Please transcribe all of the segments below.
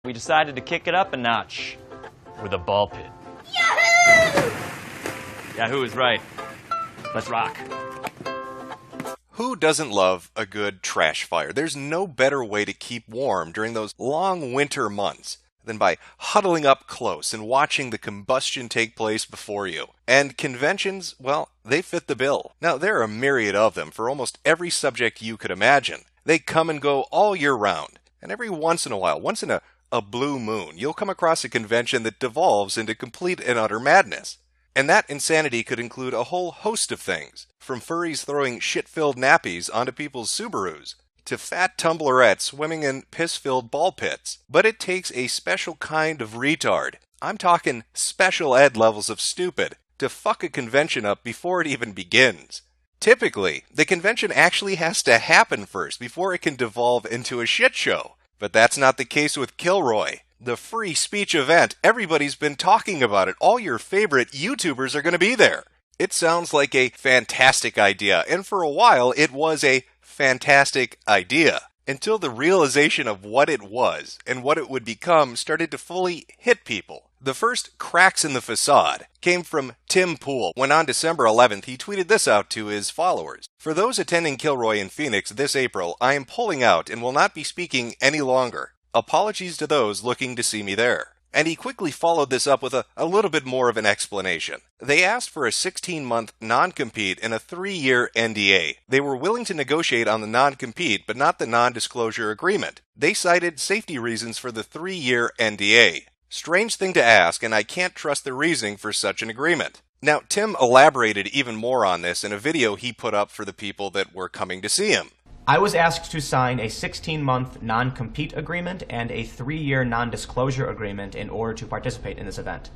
We decided to kick it up a notch with a ball pit. Yahoo! Yahoo is right. Let's rock. Who doesn't love a good trash fire? There's no better way to keep warm during those long winter months than by huddling up close and watching the combustion take place before you. And conventions, well, they fit the bill. Now, there are a myriad of them for almost every subject you could imagine. They come and go all year round. And every once in a while, once in a blue moon, you'll come across a convention that devolves into complete and utter madness. And that insanity could include a whole host of things, from furries throwing shit-filled nappies onto people's Subarus, to fat tumblerettes swimming in piss-filled ball pits. But it takes a special kind of retard, I'm talking special ed levels of stupid, to fuck a convention up before it even begins. Typically, the convention actually has to happen first before it can devolve into a shit show. But that's not the case with Kilroy. The free speech event, everybody's been talking about it. All your favorite YouTubers are going to be there. It sounds like a fantastic idea, and for a while it was a fantastic idea. Until the realization of what it was and what it would become started to fully hit people. The first cracks in the facade came from Tim Pool, when on December 11th he tweeted this out to his followers. For those attending Kilroy in Phoenix this April, I am pulling out and will not be speaking any longer. Apologies to those looking to see me there. And he quickly followed this up with a little bit more of an explanation. They asked for a 16-month non-compete and a 3-year NDA. They were willing to negotiate on the non-compete, but not the non-disclosure agreement. They cited safety reasons for the 3-year NDA. Strange thing to ask, and I can't trust the reasoning for such an agreement. Now, Tim elaborated even more on this in a video he put up for the people that were coming to see him. I was asked to sign a 16-month non-compete agreement and a 3-year non-disclosure agreement in order to participate in this event.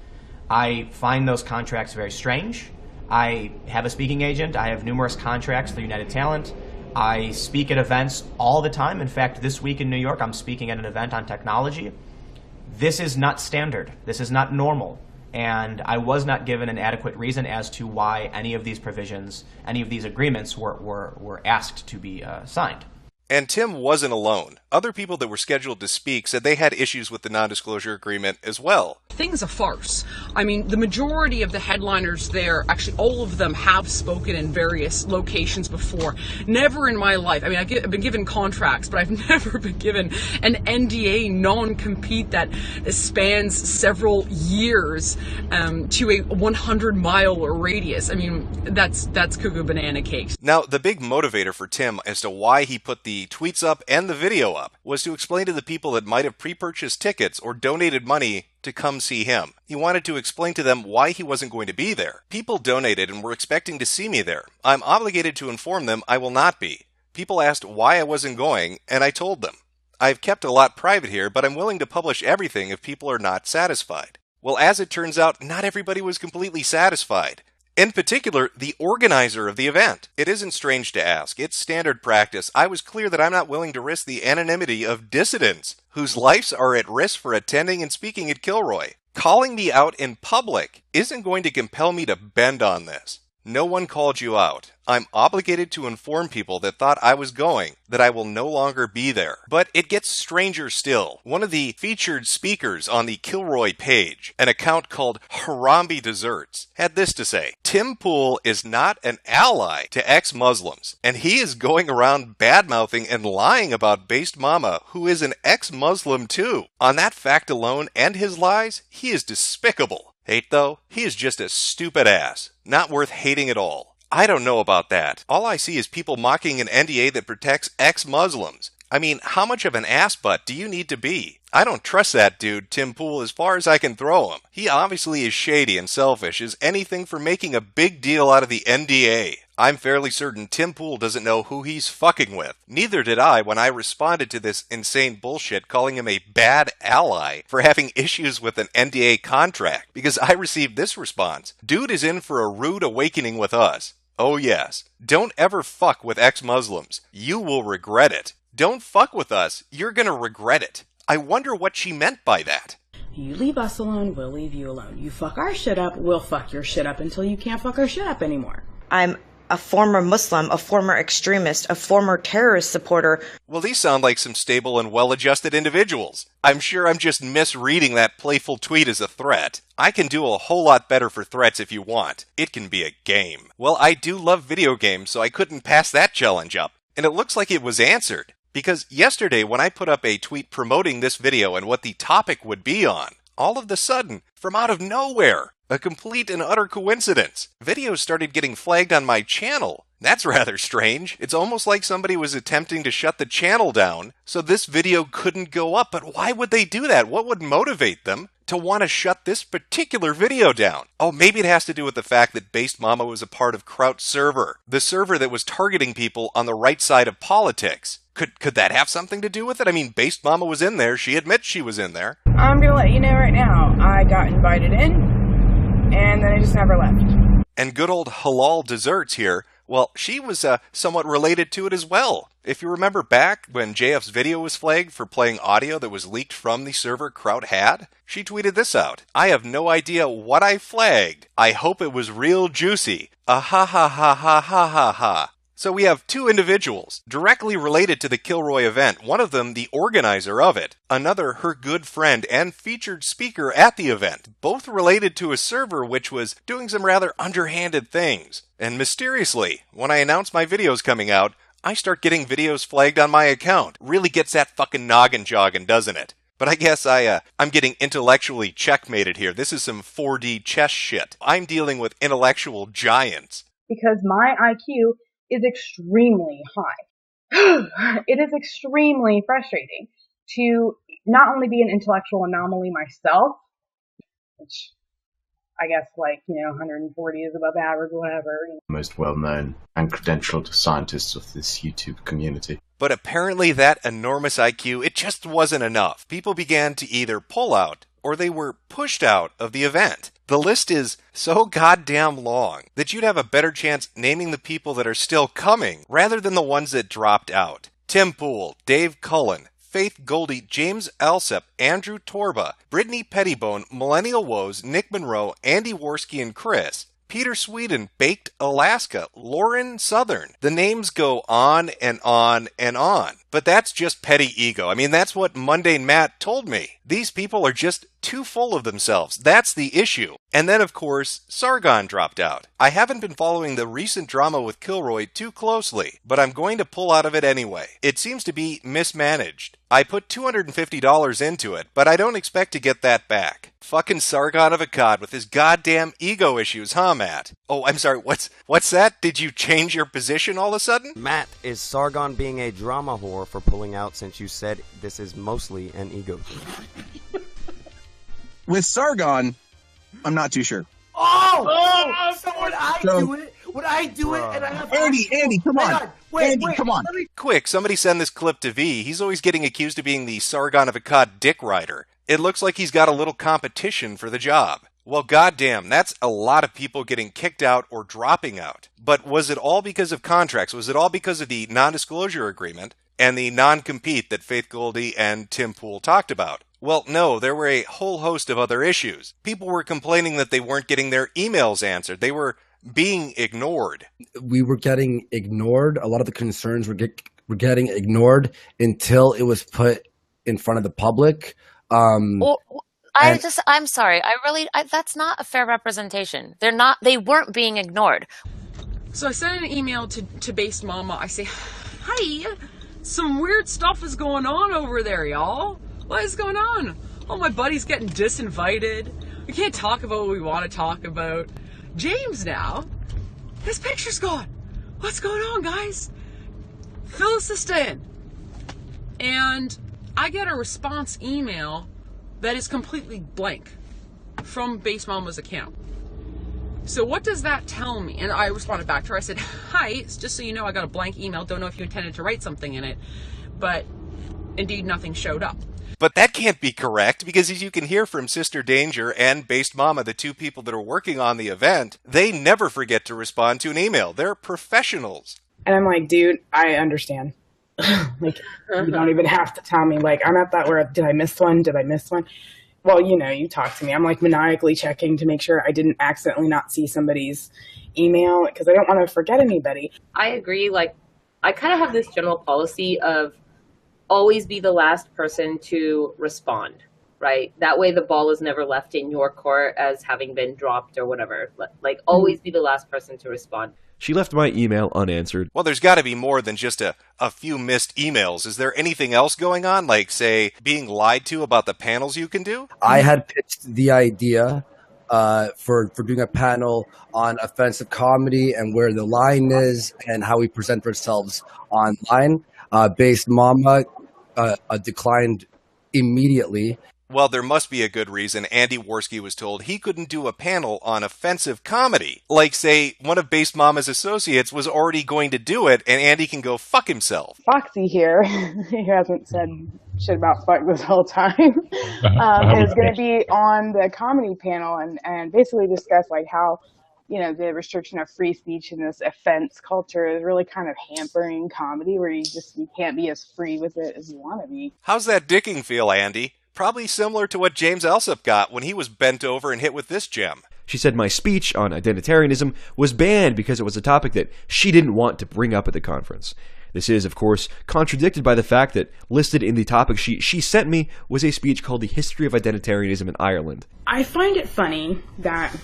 I find those contracts very strange. I have a speaking agent. I have numerous contracts through United Talent. I speak at events all the time. In fact, this week in New York, I'm speaking at an event on technology. This is not standard. This is not normal. And I was not given an adequate reason as to why any of these provisions, any of these agreements were asked to be signed. And Tim wasn't alone. Other people that were scheduled to speak said they had issues with the non-disclosure agreement as well. Thing's a farce. I mean, the majority of the headliners there, actually all of them have spoken in various locations before. Never in my life, I mean, I've been given contracts, but I've never been given an NDA non-compete that spans several years to a 100-mile radius. I mean, that's cuckoo banana cakes. Now, the big motivator for Tim as to why he put the tweets up and the video up was to explain to the people that might have pre-purchased tickets or donated money to come see him. He wanted to explain to them why he wasn't going to be there. People donated and were expecting to see me there. I'm obligated to inform them I will not be. People asked why I wasn't going, and I told them. I've kept a lot private here, but I'm willing to publish everything if people are not satisfied. Well, as it turns out, not everybody was completely satisfied. In particular, the organizer of the event. It isn't strange to ask. It's standard practice. I was clear that I'm not willing to risk the anonymity of dissidents whose lives are at risk for attending and speaking at Kilroy. Calling me out in public isn't going to compel me to bend on this. No one called you out. I'm obligated to inform people that thought I was going that I will no longer be there. But it gets stranger still. One of the featured speakers on the Kilroy page, an account called Harambe Desserts, had this to say: Tim Pool is not an ally to ex-Muslims, and he is going around bad-mouthing and lying about Based Mama, who is an ex-Muslim too. On that fact alone and his lies, he is despicable. Hate, though? He is just a stupid ass. Not worth hating at all. I don't know about that. All I see is people mocking an NDA that protects ex-Muslims. I mean, how much of an ass butt do you need to be? I don't trust that dude, Tim Pool, as far as I can throw him. He obviously is shady and selfish as anything for making a big deal out of the NDA. I'm fairly certain Tim Pool doesn't know who he's fucking with. Neither did I when I responded to this insane bullshit calling him a bad ally for having issues with an NDA contract, because I received this response: dude is in for a rude awakening with us. Oh yes. Don't ever fuck with ex-Muslims. You will regret it. Don't fuck with us. You're gonna regret it. I wonder what she meant by that. You leave us alone, we'll leave you alone. You fuck our shit up, we'll fuck your shit up until you can't fuck our shit up anymore. I'm a former Muslim, a former extremist, a former terrorist supporter. Well, these sound like some stable and well-adjusted individuals. I'm sure I'm just misreading that playful tweet as a threat. I can do a whole lot better for threats if you want. It can be a game. Well, I do love video games, so I couldn't pass that challenge up. And it looks like it was answered. Because yesterday, when I put up a tweet promoting this video and what the topic would be on, all of a sudden, from out of nowhere, a complete and utter coincidence, videos started getting flagged on my channel. That's rather strange. It's almost like somebody was attempting to shut the channel down, so this video couldn't go up. But why would they do that? What would motivate them to want to shut this particular video down? Oh, maybe it has to do with the fact that Based Mama was a part of Kraut server, the server that was targeting people on the right side of politics. Could that have something to do with it? I mean, Based Mama was in there. She admits she was in there. I'm gonna let you know right now, I got invited in, and then I just never left. And good old Halal Desserts here, well, she was somewhat related to it as well. If you remember back when JF's video was flagged for playing audio that was leaked from the server Kraut had, she tweeted this out. I have no idea what I flagged. I hope it was real juicy. Ah ha ha ha ha ha ha ha. So we have two individuals directly related to the Kilroy event, one of them the organizer of it, another her good friend and featured speaker at the event, both related to a server which was doing some rather underhanded things. And mysteriously, when I announce my videos coming out, I start getting videos flagged on my account. Really gets that fucking noggin jogging, doesn't it? But I guess I'm getting intellectually checkmated here. This is some 4D chess shit. I'm dealing with intellectual giants. Because my IQ is extremely high. It is extremely frustrating to not only be an intellectual anomaly myself, which I guess 140 is above average, whatever. Most well-known and credentialed scientists of this YouTube community. But apparently that enormous IQ, it just wasn't enough. People began to either pull out or they were pushed out of the event. The list is so goddamn long that you'd have a better chance naming the people that are still coming rather than the ones that dropped out. Tim Pool, Dave Cullen, Faith Goldie, James Alsep, Andrew Torba, Brittany Pettibone, Millennial Woes, Nick Monroe, Andy Worski and Chris, Peter Sweden, Baked Alaska, Lauren Southern. The names go on and on and on. But that's just petty ego. I mean, that's what Mundane Matt told me. These people are just too full of themselves. That's the issue. And then, of course, Sargon dropped out. I haven't been following the recent drama with Kilroy too closely, but I'm going to pull out of it anyway. It seems to be mismanaged. I put $250 into it, but I don't expect to get that back. Fucking Sargon of Akkad with his goddamn ego issues, huh, Matt? Oh, I'm sorry, what's that? Did you change your position all of a sudden? Matt, is Sargon being a drama whore for pulling out since you said this is mostly an ego thing? With Sargon, I'm not too sure. So would I do it? Would I do it? And I have Andy, come on. Wait, come on. Quick, somebody send this clip to V. He's always getting accused of being the Sargon of Akkad dick rider. It looks like he's got a little competition for the job. Well, goddamn, that's a lot of people getting kicked out or dropping out. But was it all because of contracts? Was it all because of the non-disclosure agreement and the non-compete that Faith Goldie and Tim Pool talked about? Well, no, there were a whole host of other issues. People were complaining that they weren't getting their emails answered. They were being ignored. We were getting ignored. A lot of the concerns were getting ignored until it was put in front of the public. I'm sorry. That's not a fair representation. They weren't being ignored. So I sent an email to Based Mama. I say, hi, some weird stuff is going on over there, y'all. What is going on? Oh, my buddy's getting disinvited. We can't talk about what we want to talk about. James now, his picture's gone. What's going on, guys? Fill us this in. And I get a response email that is completely blank from Base Mama's account. So what does that tell me? And I responded back to her. I said, hi, just so you know, I got a blank email. Don't know if you intended to write something in it. But indeed, nothing showed up. But that can't be correct, because as you can hear from Sister Danger and Based Mama, the two people that are working on the event, they never forget to respond to an email. They're professionals. And I'm like, dude, I understand. You don't even have to tell me. I'm at that where, did I miss one? Well, you talk to me. I'm maniacally checking to make sure I didn't accidentally not see somebody's email because I don't want to forget anybody. I agree. Like, I kind of have this general policy of always be the last person to respond, right? That way the ball is never left in your court as having been dropped or whatever. Like, always be the last person to respond. She left my email unanswered. Well, there's got to be more than just a few missed emails. Is there anything else going on, like, say, being lied to about the panels you can do? I had pitched the idea for doing a panel on offensive comedy and where the line is and how we present ourselves online. Based Mama declined immediately. Well, there must be a good reason Andy Worski was told he couldn't do a panel on offensive comedy. Like, say, one of Based Mama's associates was already going to do it, and Andy can go fuck himself. Foxy here, who hasn't said shit about fuck this whole time, is going to be on the comedy panel and basically discuss like how, you know, the restriction of free speech in this offense culture is really kind of hampering comedy, where you can't be as free with it as you want to be. How's that dicking feel, Andy? Probably similar to what James Alsop got when he was bent over and hit with this gem. She said my speech on identitarianism was banned because it was a topic that she didn't want to bring up at the conference. This is, of course, contradicted by the fact that listed in the topic sheet she sent me was a speech called The History of Identitarianism in Ireland. I find it funny that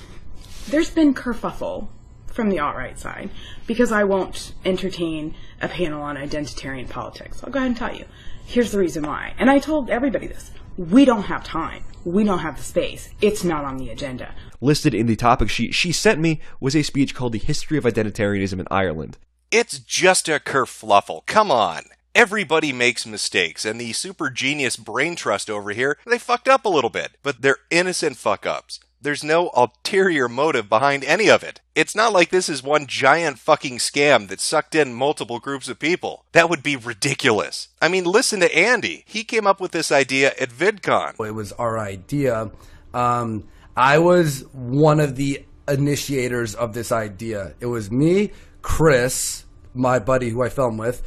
there's been kerfuffle from the alt-right side because I won't entertain a panel on identitarian politics. I'll go ahead and tell you. Here's the reason why. And I told everybody this. We don't have time. We don't have the space. It's not on the agenda. Listed in the topic sheet she sent me was a speech called The History of Identitarianism in Ireland. It's just a kerfluffle. Come on. Everybody makes mistakes, and the super genius brain trust over here, they fucked up a little bit. But they're innocent fuck-ups. There's no ulterior motive behind any of it. It's not like this is one giant fucking scam that sucked in multiple groups of people. That would be ridiculous. I mean, listen to Andy. He came up with this idea at VidCon. It was our idea. I was one of the initiators of this idea. It was me, Chris, my buddy who I film with,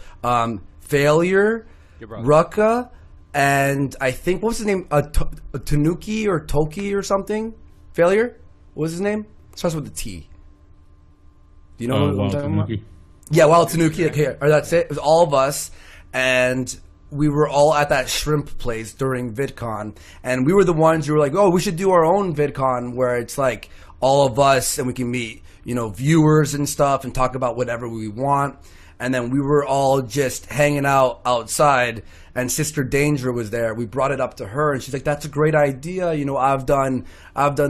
Failure, Rucka, and I think, what was his name? Tanuki or Toki or something? Failure? What was his name? Starts with a T. Do you know what I'm talking about? Yeah, Tanuki. Okay, or that's it. It was all of us, and we were all at that shrimp place during VidCon, and we were the ones who were like, "Oh, we should do our own VidCon where it's like all of us, and we can meet, you know, viewers and stuff, and talk about whatever we want." And then we were all just hanging out outside, and Sister Danger was there. We brought it up to her, and she's like, "That's a great idea. You know, I've done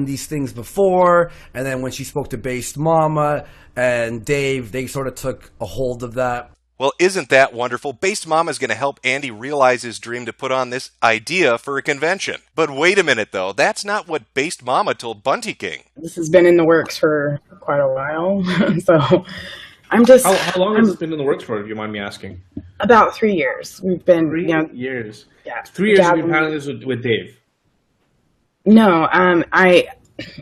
these things before." And then when she spoke to Based Mama and Dave, they sort of took a hold of that. Well, isn't that wonderful? Based Mama is going to help Andy realize his dream to put on this idea for a convention. But wait a minute, though. That's not what Based Mama told Bunty King. This has been in the works for quite a while, so I'm just... How long has this been in the works for, if you mind me asking? About 3 years. We've been... 3 you know, years? Yeah. 3 years you've been planning this with Dave? No, I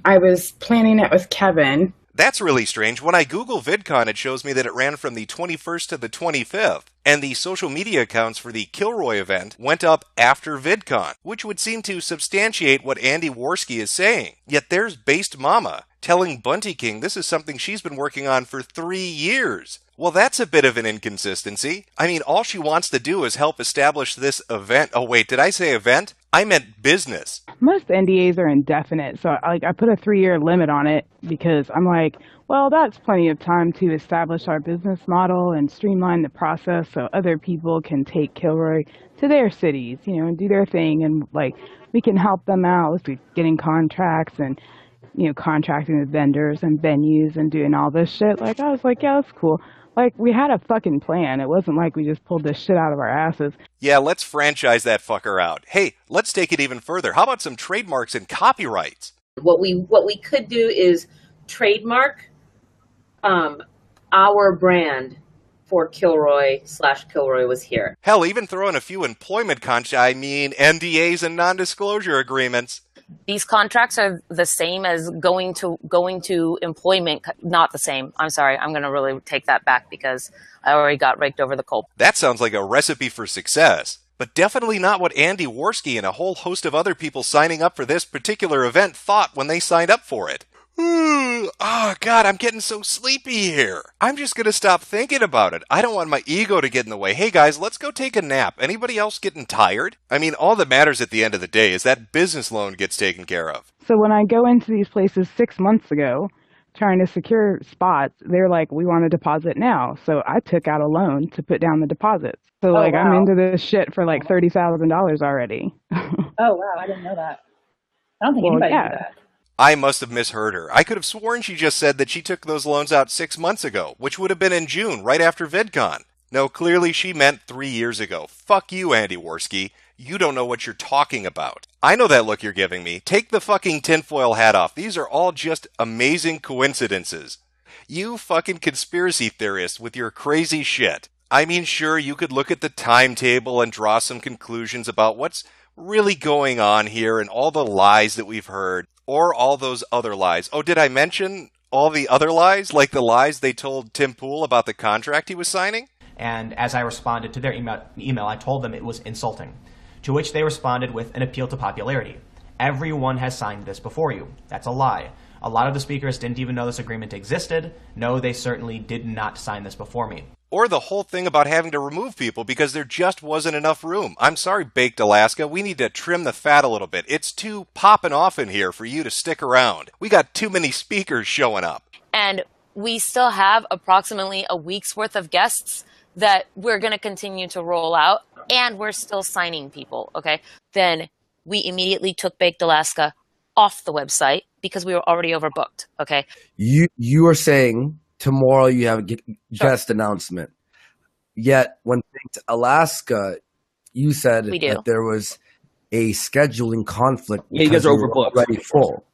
was planning it with Kevin. That's really strange. When I Google VidCon, it shows me that it ran from the 21st to the 25th, and the social media accounts for the Kilroy event went up after VidCon, which would seem to substantiate what Andy Worski is saying. Yet there's Based Mama telling Bunty King this is something she's been working on for 3 years. Well, that's a bit of an inconsistency. I mean, all she wants to do is help establish this event. Oh, wait, did I say event? I meant business. Most NDAs are indefinite, so I put a 3-year limit on it because I'm like, well, that's plenty of time to establish our business model and streamline the process so other people can take Kilroy to their cities, you know, and do their thing, and like we can help them out with getting contracts and, you know, contracting with vendors and venues and doing all this shit. Like, I was like, yeah, that's cool. Like, we had a fucking plan. It wasn't like we just pulled this shit out of our asses. Yeah, let's franchise that fucker out. Hey, let's take it even further. How about some trademarks and copyrights? What we could do is trademark our brand for Kilroy was here. Hell, even throw in a few employment NDAs and non-disclosure agreements. These contracts are the same as going to employment. Not the same. I'm sorry. I'm going to really take that back because I already got raked over the coal. That sounds like a recipe for success, but definitely not what Andy Worski and a whole host of other people signing up for this particular event thought when they signed up for it. Oh, God, I'm getting so sleepy here. I'm just going to stop thinking about it. I don't want my ego to get in the way. Hey, guys, let's go take a nap. Anybody else getting tired? I mean, all that matters at the end of the day is that business loan gets taken care of. So when I go into these places 6 months ago, trying to secure spots, they're like, we want a deposit now. So I took out a loan to put down the deposits. So wow. I'm into this shit for like $30,000 already. Oh, wow. I didn't know that. I don't think anybody knew that. I must have misheard her. I could have sworn she just said that she took those loans out 6 months ago, which would have been in June, right after VidCon. No, clearly she meant 3 years ago. Fuck you, Andy Worski. You don't know what you're talking about. I know that look you're giving me. Take the fucking tinfoil hat off. These are all just amazing coincidences. You fucking conspiracy theorists with your crazy shit. I mean, sure, you could look at the timetable and draw some conclusions about what's really going on here and all the lies that we've heard, or all those other lies. Oh, did I mention all the other lies? Like the lies they told Tim Pool about the contract he was signing? And as I responded to their email, I told them it was insulting, to which they responded with an appeal to popularity. Everyone has signed this before you. That's a lie. A lot of the speakers didn't even know this agreement existed. No, they certainly did not sign this before me. Or the whole thing about having to remove people because there just wasn't enough room. I'm sorry, Baked Alaska. We need to trim the fat a little bit. It's too popping off in here for you to stick around. We got too many speakers showing up. And we still have approximately a week's worth of guests that we're going to continue to roll out, and we're still signing people, okay? Then we immediately took Baked Alaska off the website because we were already overbooked, okay? You are saying tomorrow you have a guest announcement. Yet when Baked Alaska, you said that there was a scheduling conflict. Yeah, you guys are overbooked. Already full.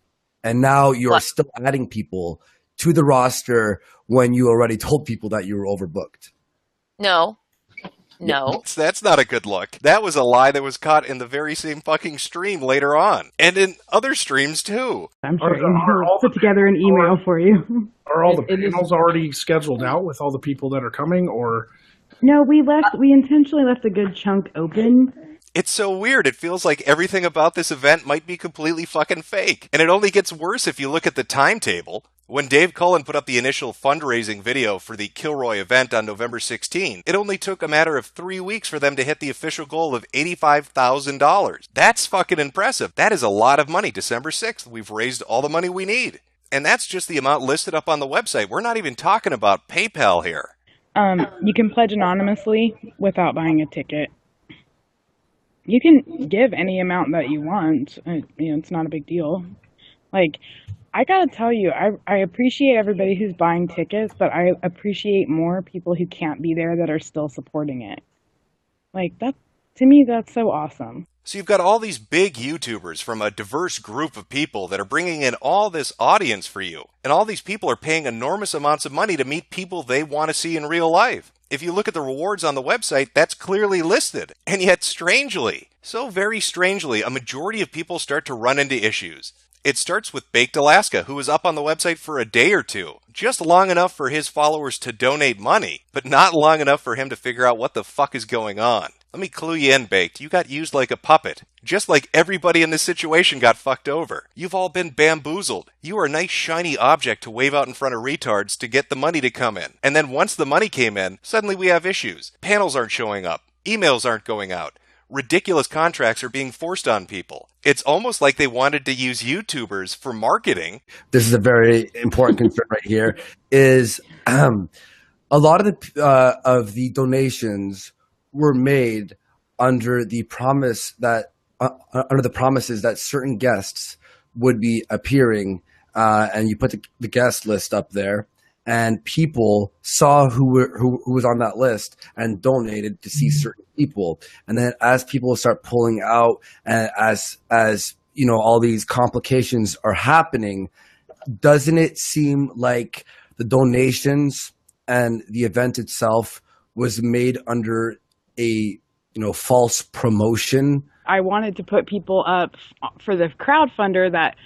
And now you're still adding people to the roster when you already told people that you were overbooked. No. That's not a good look. That was a lie that was caught in the very same fucking stream later on. And in other streams, too. I'm sure he'll put together an email for you. Are all the panels already scheduled out with all the people that are coming, or? No, we intentionally left a good chunk open. It's so weird. It feels like everything about this event might be completely fucking fake. And it only gets worse if you look at the timetable. When Dave Cullen put up the initial fundraising video for the Kilroy event on November 16, it only took a matter of 3 weeks for them to hit the official goal of $85,000. That's fucking impressive. That is a lot of money. December 6th, we've raised all the money we need. And that's just the amount listed up on the website. We're not even talking about PayPal here. You can pledge anonymously without buying a ticket. You can give any amount that you want. It's not a big deal. I gotta tell you, I appreciate everybody who's buying tickets, but I appreciate more people who can't be there that are still supporting it. That, to me, that's so awesome. So you've got all these big YouTubers from a diverse group of people that are bringing in all this audience for you. And all these people are paying enormous amounts of money to meet people they want to see in real life. If you look at the rewards on the website, that's clearly listed. And yet, strangely, so very strangely, a majority of people start to run into issues. It starts with Baked Alaska, who was up on the website for a day or two, just long enough for his followers to donate money, but not long enough for him to figure out what the fuck is going on. Let me clue you in, Baked. You got used like a puppet. Just like everybody in this situation got fucked over. You've all been bamboozled. You are a nice shiny object to wave out in front of retards to get the money to come in. And then once the money came in, suddenly we have issues. Panels aren't showing up. Emails aren't going out. Ridiculous contracts are being forced on people. It's almost like they wanted to use YouTubers for marketing. This is a very important concern right here, is a lot of the donations were made under the promises that certain guests would be appearing, and you put the guest list up there, and people saw who was on that list and donated to see certain people. And then as people start pulling out, and as all these complications are happening, doesn't it seem like the donations and the event itself was made under a false promotion? I wanted to put people up for the crowdfunder that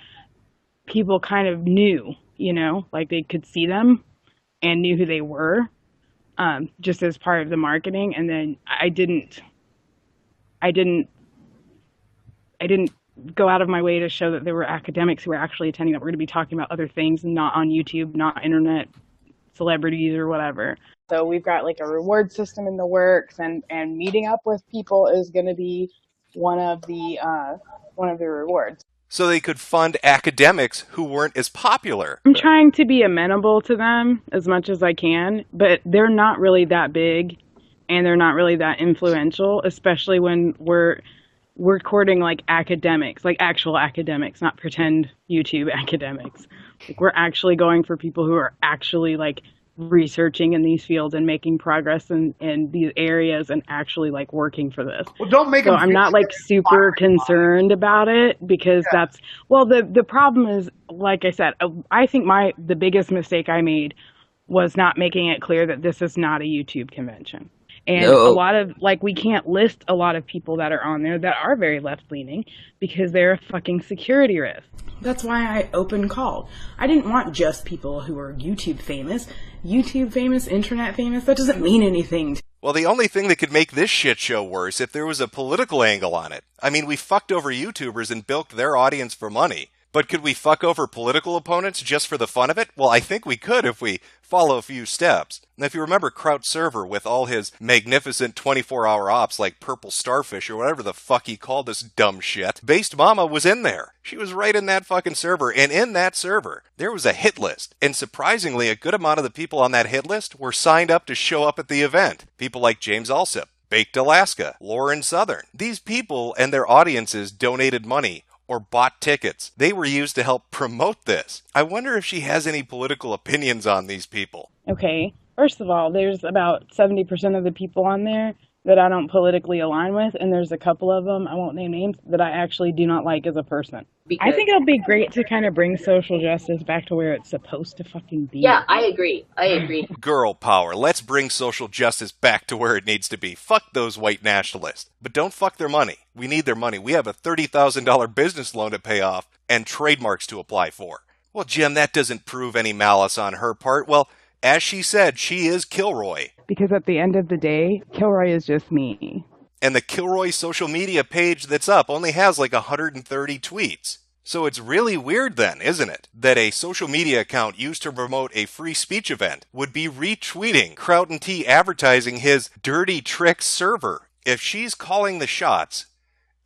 people kind of knew, they could see them and knew who they were, just as part of the marketing. And then I didn't go out of my way to show that there were academics who were actually attending, that we're going to be talking about other things and not on YouTube, not internet celebrities or whatever. So we've got like a reward system in the works, and meeting up with people is going to be one of the rewards. So they could fund academics who weren't as popular. I'm trying to be amenable to them as much as I can, but they're not really that big and they're not really that influential, especially when we're courting like academics, like actual academics, not pretend YouTube academics. Like we're actually going for people who are actually like researching in these fields and making progress in these areas and actually like working for this. Well, don't make them. I'm not like super concerned about it, because that's, well, the problem is, like I said, I think the biggest mistake I made was not making it clear that this is not a YouTube convention. And a lot of, like, we can't list a lot of people that are on there that are very left-leaning because they're a fucking security risk. That's why I open called. I didn't want just people who are YouTube famous, internet famous. That doesn't mean anything. Well, the only thing that could make this shit show worse if there was a political angle on it. I mean, we fucked over YouTubers and bilked their audience for money. But could we fuck over political opponents just for the fun of it? Well, I think we could if we follow a few steps. And if you remember Kraut Server with all his magnificent 24-hour ops like Purple Starfish or whatever the fuck he called this dumb shit, Based Mama was in there. She was right in that fucking server. And in that server, there was a hit list. And surprisingly, a good amount of the people on that hit list were signed up to show up at the event. People like James Alsip, Baked Alaska, Lauren Southern. These people and their audiences donated money or bought tickets. They were used to help promote this. I wonder if she has any political opinions on these people. Okay, first of all, there's about 70% of the people on there that I don't politically align with, and there's a couple of them, I won't name names, that I actually do not like as a person. I think it'll be great to kind of bring social justice back to where it's supposed to fucking be. Yeah, I agree. Girl power. Let's bring social justice back to where it needs to be. Fuck those white nationalists. But don't fuck their money. We need their money. We have a $30,000 business loan to pay off and trademarks to apply for. Well, Jim, that doesn't prove any malice on her part. Well, as she said, she is Kilroy. Because at the end of the day, Kilroy is just me. And the Kilroy social media page that's up only has like 130 tweets. So it's really weird then, isn't it, that a social media account used to promote a free speech event would be retweeting Kraut Tea advertising his dirty tricks server. If she's calling the shots,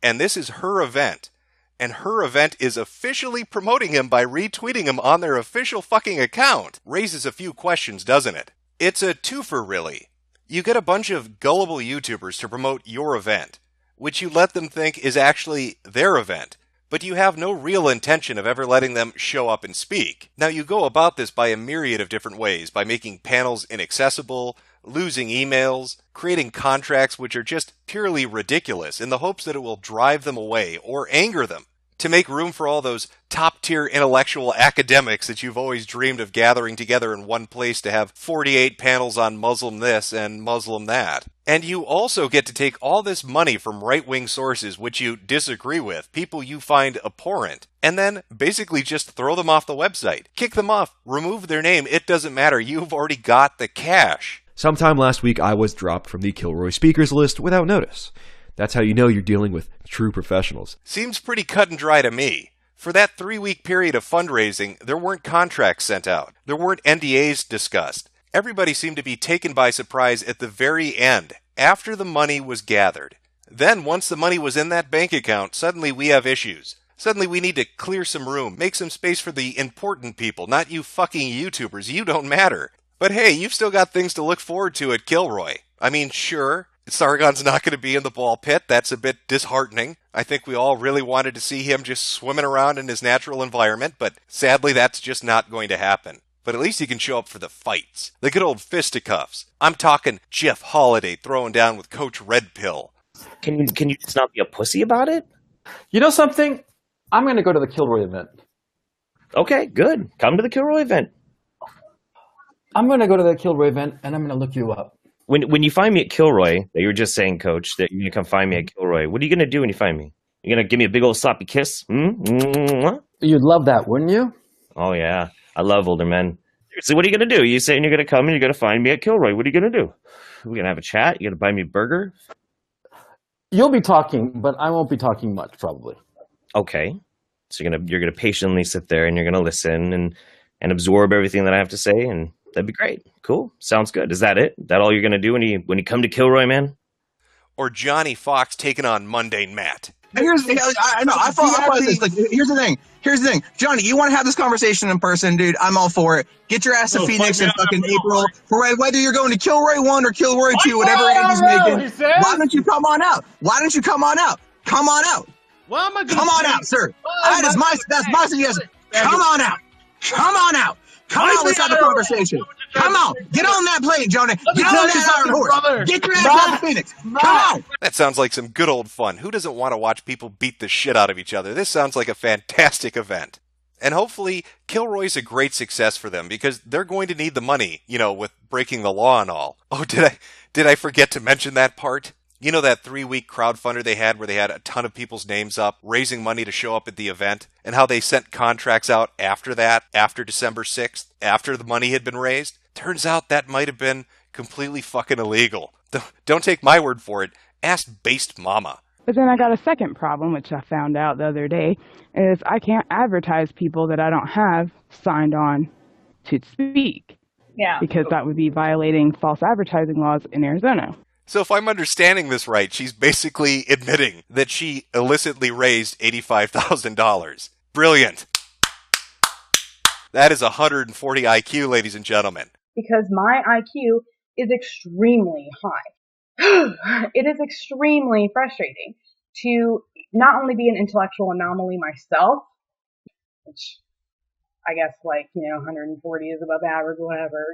and this is her event, and her event is officially promoting him by retweeting him on their official fucking account, raises a few questions, doesn't it? It's a twofer, really. You get a bunch of gullible YouTubers to promote your event, which you let them think is actually their event, but you have no real intention of ever letting them show up and speak. Now, you go about this by a myriad of different ways, by making panels inaccessible, losing emails, creating contracts which are just purely ridiculous in the hopes that it will drive them away or anger them, to make room for all those top-tier intellectual academics that you've always dreamed of gathering together in one place to have 48 panels on Muslim this and Muslim that. And you also get to take all this money from right-wing sources which you disagree with, people you find abhorrent, and then basically just throw them off the website. Kick them off, remove their name, it doesn't matter, you've already got the cash. Sometime last week, I was dropped from the Kilroy speakers list without notice. That's how you know you're dealing with true professionals. Seems pretty cut and dry to me. For that 3-week period of fundraising, there weren't contracts sent out. There weren't NDAs discussed. Everybody seemed to be taken by surprise at the very end, after the money was gathered. Then, once the money was in that bank account, suddenly we have issues. Suddenly we need to clear some room, make some space for the important people, not you fucking YouTubers. You don't matter. But hey, you've still got things to look forward to at Kilroy. I mean, sure, Sargon's not going to be in the ball pit. That's a bit disheartening. I think we all really wanted to see him just swimming around in his natural environment, but sadly that's just not going to happen. But at least he can show up for the fights. The good old fisticuffs. I'm talking Jeff Holiday throwing down with Coach Red Pill. Can you just not be a pussy about it? You know something? I'm going to go to the Kilroy event. Okay, good. Come to the Kilroy event. I'm going to go to the Kilroy event, and I'm going to look you up. When you find me at Kilroy, that you were just saying, Coach, that you're going to come find me at Kilroy, what are you going to do when you find me? You're going to give me a big old sloppy kiss? You'd love that, wouldn't you? Oh, yeah. I love older men. So what are you going to do? You're saying you're going to come and you're going to find me at Kilroy. What are you going to do? We're going to have a chat? You're going to buy me a burger? You'll be talking, but I won't be talking much, probably. Okay. So you're gonna patiently sit there and you're gonna listen and absorb everything that I have to say, and that'd be great. Cool. Sounds good. Is that it? That all you're gonna do when you come to Kilroy, man? Or Johnny Fox taking on Mundane Matt. Here's I know I follow this. Like, here's the thing, Johnny. You want to have this conversation in person, dude? I'm all for it. Get your ass to Phoenix in fucking April, for whether you're going to Kilroy 1 or Kilroy 2, whatever Andy's making. Why don't you come on out? Why don't you come on out? Come on out. Well, am I gonna come on out, sir. That's my suggestion. Come on out. Come on out. Come on, let's have a conversation. Come on, get on that plane, Johnny. Get on that iron horse. Get your ass out of Phoenix. Come on. That sounds like some good old fun. Who doesn't want to watch people beat the shit out of each other? This sounds like a fantastic event. And hopefully, Kilroy's a great success for them, because they're going to need the money, with breaking the law and all. Oh, did I forget to mention that part? You know that 3-week crowdfunder they had where they had a ton of people's names up, raising money to show up at the event, and how they sent contracts out after that, after December 6th, after the money had been raised? Turns out that might have been completely fucking illegal. Don't take my word for it. Ask Based Mama. But then I got a second problem, which I found out the other day, is I can't advertise people that I don't have signed on to speak. Yeah. Because that would be violating false advertising laws in Arizona. So if I'm understanding this right, she's basically admitting that she illicitly raised $85,000. Brilliant. That is 140 IQ, ladies and gentlemen. Because my IQ is extremely high. It is extremely frustrating to not only be an intellectual anomaly myself, which I guess 140 is above average, whatever.